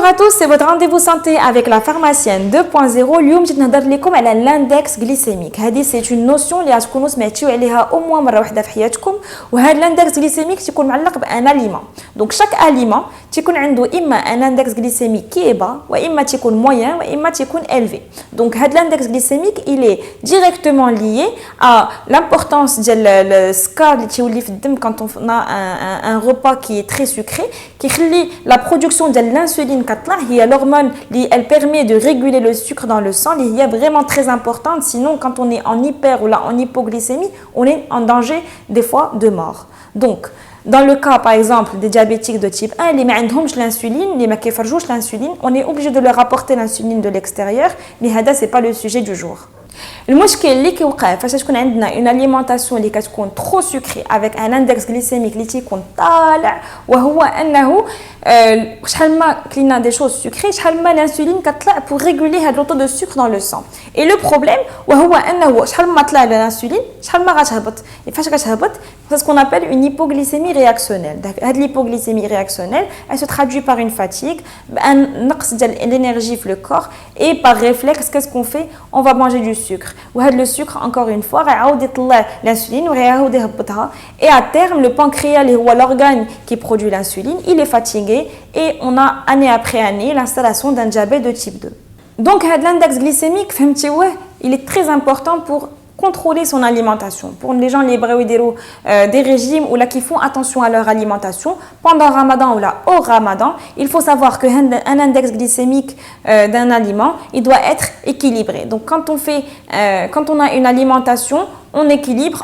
Bonjour à tous, c'est votre rendez-vous santé avec la pharmacienne 2.0. اليوم جيت نهضر لكم على l'index glycémique. هذه c'est une notion اللي غتكونوا سمعتيو عليها au moins مره واحده في حياتكم. وهذا l'index glycémique تيكون معلق بان aliment. Donc chaque aliment تيكون عنده اما un index glycémique qui est bas واما تيكون moyen واما تيكون élevé. Donc هذا l'index glycémique il est directement lié à l'importance ديال السكر اللي تيولي في الدم quand on a un repas qui est très sucré qui خلي la production de l'insuline كتطلع هي l'hormone اللي elle permet de réguler le sucre dans le sang اللي هي vraiment très importante, sinon quand on est en hyper ou là en hypoglycémie on est en danger des fois de mort. Donc dans le cas par exemple des diabétiques de type 1 اللي ما عندهمش l'insuline اللي ما كيفرجوش l'insuline, on est obligé de leur apporter l'insuline de l'extérieur, mais هذا c'est pas le sujet du jour. المشكل اللي كيوقع فاش تكون عندنا une alimentation اللي كتكون trop sucrée avec un index glycémique اللي تيكون طالع, وهو انه شحال ما كلينا des choses sucrées شحال ما l'insuline كتطلع pour réguler هاد le taux de sucre dans le sang. Et le problème وهو انه شحال ما طلع l'insuline شحال ما غتهبط. فاش غتهبط c'est ce qu'on appelle une hypoglycémie réactionnelle. هاد l'hypoglycémie réactionnelle elle se traduit par une fatigue, بان نقص ديال l'énergie في le corps, et par réflexe qu'est-ce qu'on fait, on va manger du sucre. وهذا le sucre encore une fois غيعاود يطلع l'insuline وغيعاود يهبطها, et à terme le pancréas اللي هو l'organe qui produit l'insuline il est fatigué et on a année après année l'installation d'un diabète de type 2. Donc l'index glycémique فهمتيوه il est très important pour contrôler son alimentation. Pour les gens les des régimes ou là qui font attention à leur alimentation pendant Ramadan ou là au Ramadan, il faut savoir que un index glycémique d'un aliment il doit être équilibré. Donc quand on a une alimentation, on équilibre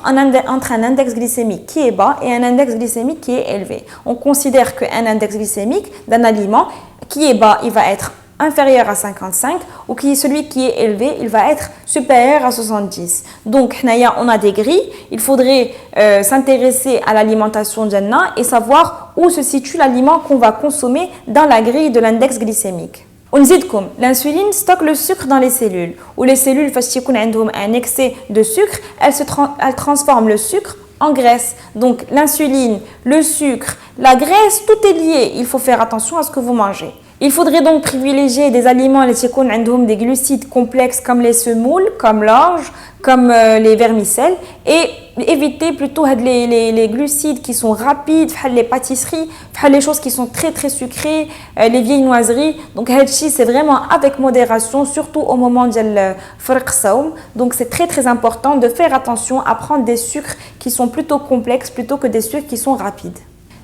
entre un index glycémique qui est bas et un index glycémique qui est élevé. On considère qu'un index glycémique d'un aliment qui est bas, il va être inférieur à 55, ou celui qui est élevé, il va être supérieur à 70. Donc, on a des grilles, il faudrait s'intéresser à l'alimentation d'Anna et savoir où se situe l'aliment qu'on va consommer dans la grille de l'index glycémique. L'insuline stocke le sucre dans les cellules, où les cellules, parce qu'il y a un excès de sucre, elles transforment le sucre en graisse. Donc l'insuline, le sucre, la graisse, tout est lié. Il faut faire attention à ce que vous mangez. Il faudrait donc privilégier des aliments qui ont des glucides complexes comme les semoules, comme l'orge, comme les vermicelles, et éviter plutôt les glucides qui sont rapides, les pâtisseries, les choses qui sont très très sucrées, les viennoiseries. Donc c'est vraiment avec modération, surtout au moment de farq saoum. Donc c'est très très important de faire attention à prendre des sucres qui sont plutôt complexes plutôt que des sucres qui sont rapides.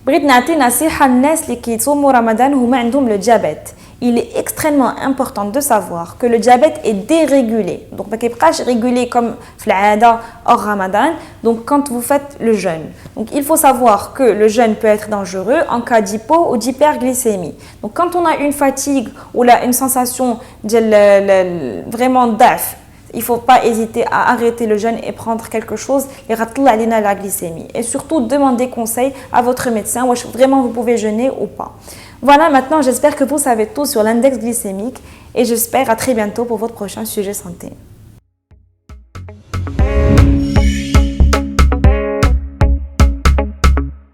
بغيت نعطي نصيحة للناس اللي كيصوموا رمضان وهما عندهم le diabète. Il est extrêmement important de savoir que le diabète est dérégulé. Donc ما كيبقاش régulé comme في العادة hors Ramadan. Donc quand vous faites le jeûne. Donc il faut savoir que le jeûne peut être dangereux en cas d'hypo ou d'hyperglycémie. Donc quand on a une fatigue ou là une sensation vraiment d'af, il ne faut pas hésiter à arrêter le jeûne et prendre quelque chose et ratteler la glycémie. Et surtout, demandez conseil à votre médecin, vraiment vous pouvez jeûner ou pas. Voilà, maintenant j'espère que vous savez tout sur l'index glycémique et j'espère à très bientôt pour votre prochain sujet santé.